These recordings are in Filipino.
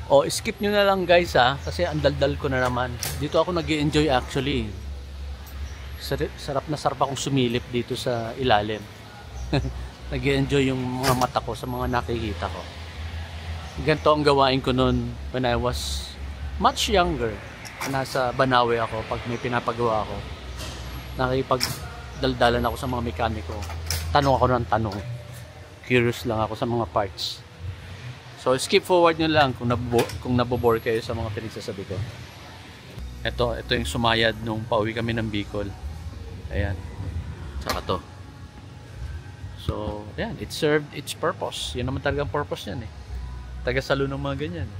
O, skip nyo na lang guys ha, kasi ang daldal ko na naman. Dito ako nag-enjoy actually. Sarap na sarap akong sumilip dito sa ilalim. Nag-enjoy yung mga mata ko sa mga nakikita ko. Ganito ang gawain ko noon when I was much younger. Nasa Banawe ako pag may pinapagawa ako. Nakipagdaldalan ako sa mga mekaniko. Tanong ako ng tanong. Curious lang ako sa mga parts. So skip forward nyo lang kung nabobore kayo sa mga pinagsasabi ko. Ito yung sumayad nung pauwi kami ng Bicol. Ayan. Saka to. So, ayan, it served its purpose. Yun naman talagang purpose yan eh. Taga-salo ng mga ganyan.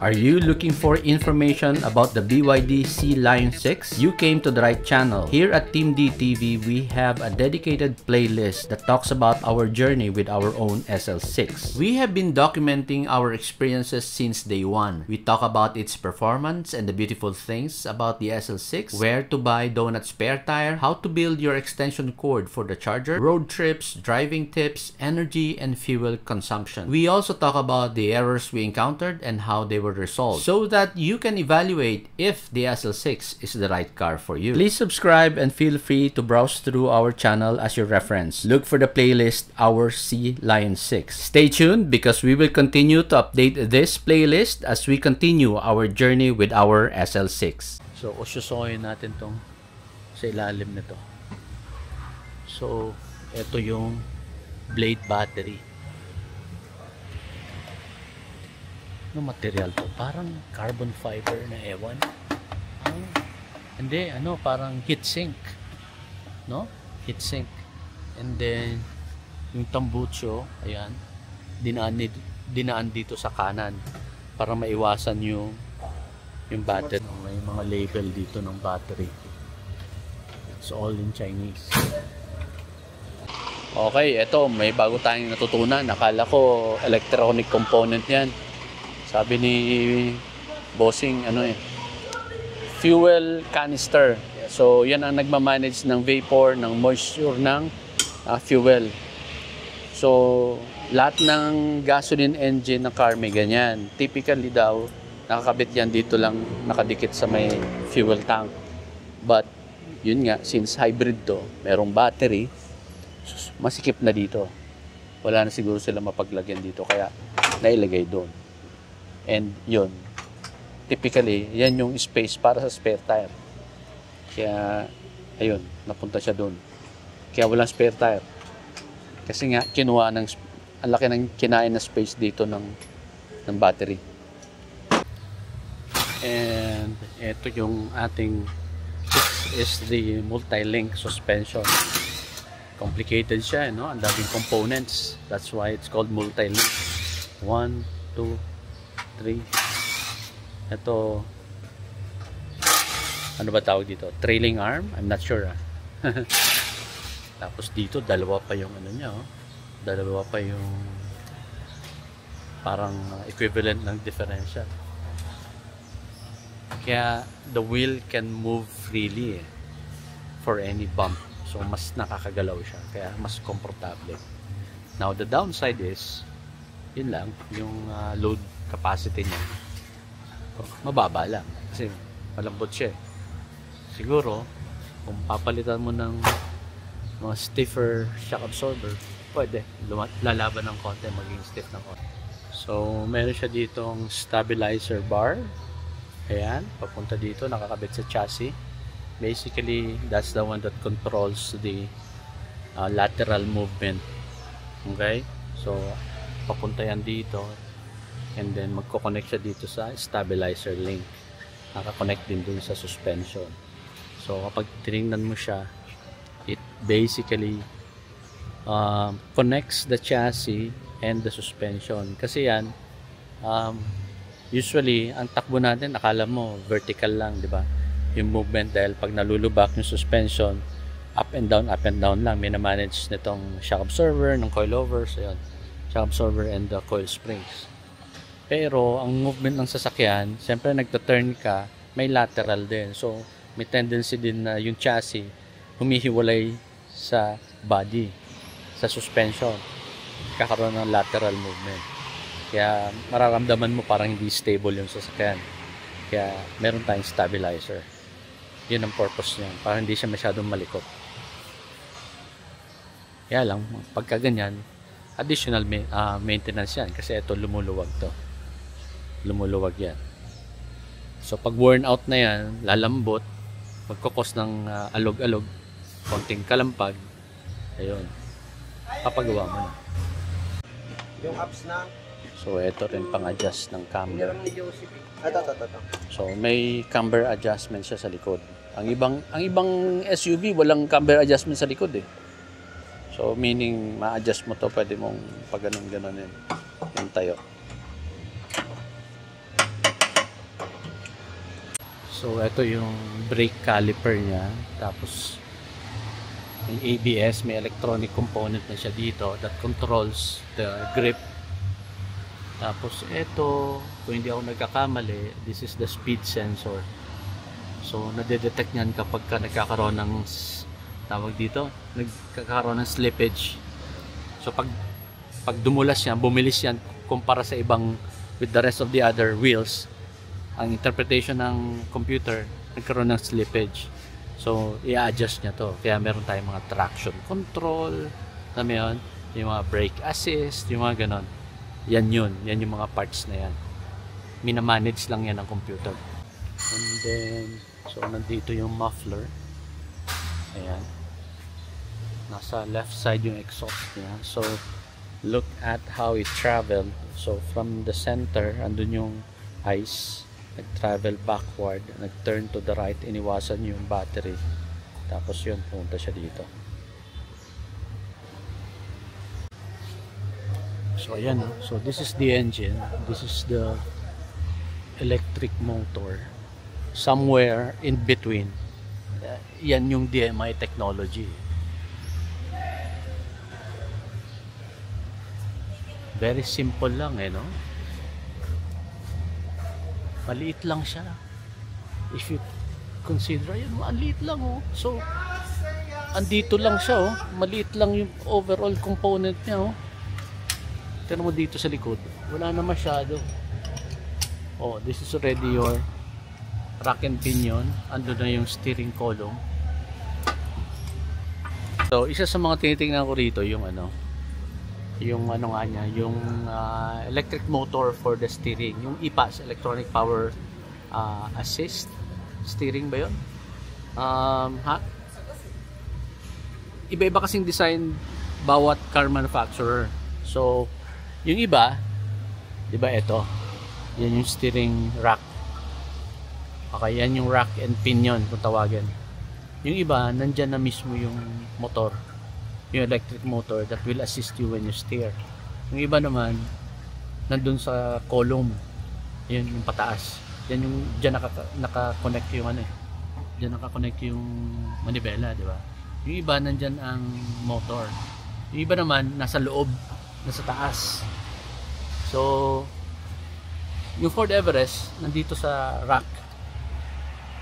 Are you looking for information about the BYD Sea Lion 6? You came to the right channel. Here at Team D TV, we have a dedicated playlist that talks about our journey with our own SL6. We have been documenting our experiences since day one. We talk about its performance and the beautiful things about the SL6, where to buy donut spare tire, how to build your extension cord for the charger, road trips, driving tips, energy and fuel consumption. We also talk about the errors we encountered and how they were resolved, so that you can evaluate if the SL6 is the right car for you. Please subscribe and feel free to browse through our channel as your reference. Look for the playlist Our Sea Lion 6. Stay tuned because we will continue to update this playlist as we continue our journey with our SL6. So ususoyin natin tong sa ilalim nito. So ito yung blade battery. Ano material to? Parang carbon fiber na ewan. Hindi, parang heat sink. No? Heat sink. And then, yung tambucho, ayan, dinaan dito sa kanan para maiwasan yung battery. May mga label dito ng battery. It's all in Chinese. Okay, eto, may bago tayong natutunan. Nakala ko electronic component yan. Sabi ni bossing, fuel canister. So, yan ang nagmamanage ng vapor, ng moisture, ng fuel. So, lahat ng gasoline engine ng car may ganyan. Typically daw, nakakabit yan dito lang, nakadikit sa may fuel tank. But, yun nga, since hybrid to, merong battery, masikip na dito. Wala na siguro sila mapaglagyan dito, kaya nailagay doon. And yun, typically, yan yung space para sa spare tire. Kaya, ayun, napunta siya doon. Kaya walang spare tire. Kasi nga, ang laki ng kinain na space dito ng battery. And ito yung ating, this is the multi-link suspension. Complicated siya, no? Ang daming components. That's why it's called multi-link. 1, 2, 3. Ito, ano ba tawag dito? Trailing arm? I'm not sure. Tapos dito, dalawa pa yung niya. Dalawa pa yung parang equivalent ng differential. Kaya the wheel can move freely for any bump. So mas nakakagalaw siya. Kaya mas komportable. Now the downside is, yun lang, yung load capacity niya mababa lang kasi malambot siya. Siguro kung papalitan mo ng mga stiffer shock absorber, pwede lalaban ng konti, maging stiff ng konti. So meron siya ditong stabilizer bar, ayan, papunta dito, nakakabit sa chassis. Basically that's the one that controls the lateral movement. Okay, so papunta yan dito. And then magko-connect siya dito sa stabilizer link. Naka-connect din dun sa suspension. So kapag tinignan mo siya, it basically connects the chassis and the suspension. Kasi yan, usually ang takbo natin, akala mo vertical lang, di ba? Yung movement, dahil pag nalulubak yung suspension, up and down lang. May na-manage nitong shock absorber, ng coilover, so yun, shock absorber and the coil springs. Pero ang movement ng sasakyan, siyempre nagta-turn ka, may lateral din. So may tendency din na yung chassis humihiwalay sa body, sa suspension. Kakaroon ng lateral movement. Kaya mararamdaman mo parang hindi stable yung sasakyan. Kaya meron tayong stabilizer. Yun ang purpose niya, para hindi siya masyadong malikot. Kaya lang, pagka ganyan, additional maintenance yan. Kasi ito lumuluwag to. Lumuluwag yan. So pag worn out na yan, lalambot, magkukos ng alog-alog, konting kalampag, ayun, papagawa mo na. Yung apps na. So ito rin pang-adjust ng camber. Ito. So may camber adjustment siya sa likod. Ang ibang SUV walang camber adjustment sa likod eh. So meaning ma-adjust mo to, pwede mong pag ganon-ganonin yung tayo. So ito yung brake caliper niya, tapos may ABS, may electronic component na siya dito that controls the grip. Tapos ito, kung hindi ako nagkakamali, this is the speed sensor. So nadedetect niyan kapag nagkakaroon ng tawag dito, nagkakaroon ng slippage. So pag dumulas yan, bumilis yan kumpara sa ibang, with the rest of the other wheels, ang interpretation ng computer, nagkaroon ng slippage. So i-adjust niya to. Kaya meron tayong mga traction control, alam mo yun, yung mga brake assist, yung mga ganon. Yan yung mga parts na yan. Minamanage lang yan ng computer. And then, so nandito yung muffler. Ayan. Nasa left side yung exhaust niya. So, look at how it traveled. So, from the center, andun yung ice. Nag-travel backward. Nag-turn to the right. Iniwasan yung battery. Tapos yun, pumunta siya dito. So ayan, so this is the engine, this is the electric motor. Somewhere in between, yan yung DMI technology. Very simple lang no? Maliit lang siya. If you consider, yun, maliit lang So, andito lang siya maliit lang yung overall component niya Tignan mo dito sa likod, wala na masyado. This is already your rack and pinion. Ando na yung steering column. So isa sa mga tinitingnan ko rito yung yung electric motor for the steering, yung EPAS, electronic power assist steering ba yun? Iba-iba kasing design bawat car manufacturer. So yung iba, di ba ito? Yan yung steering rack. Okay, yan yung rack and pinion kung tawagin. Yung iba, nandyan na mismo yung motor. Yung electric motor that will assist you when you steer. Yung iba naman, nandun sa column. Yun yung pataas. Yan yung, dyan naka-connect yung Dyan naka-connect yung manibela, di ba? Yung iba, nandyan ang motor. Yung iba naman, nasa loob, nasa taas. So yung Ford Everest nandito sa rack,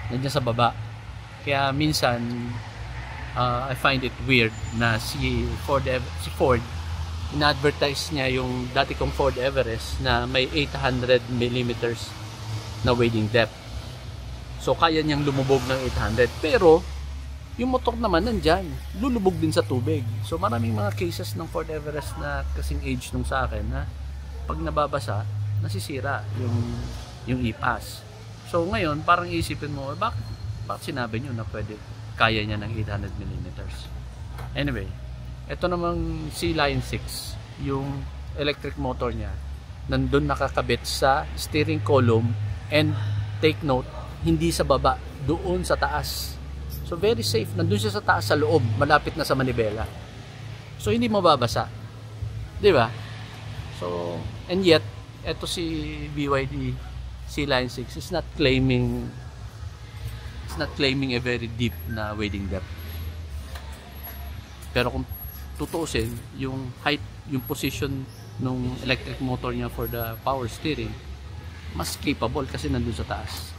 nandiyan sa baba. Kaya minsan I find it weird na si Ford in-advertise niya yung dati kong Ford Everest na may 800 mm na wading depth. So kaya niyang lumubog ng 800, pero yung motor naman nandyan, lulubog din sa tubig. So maraming mga cases ng Ford Everest na kasing age nung sa akin na pag nababasa, nasisira yung EPAS. So ngayon, parang isipin mo, bakit sinabi nyo na kaya niya ng 800 mm? Anyway, ito namang C-Line 6, yung electric motor niya, nandun nakakabit sa steering column, and take note, hindi sa baba, doon sa taas. So very safe, nandun siya sa taas, sa loob, malapit na sa manibela. So hindi mababasa, di ba? So, and yet, eto si BYD C-Line 6 is not claiming a very deep na wading depth. Pero kung tutuusin, yung height, yung position ng electric motor niya for the power steering, mas capable kasi nandun sa taas.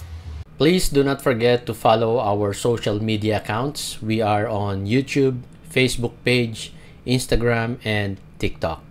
Please do not forget to follow our social media accounts. We are on YouTube, Facebook page, Instagram, and TikTok.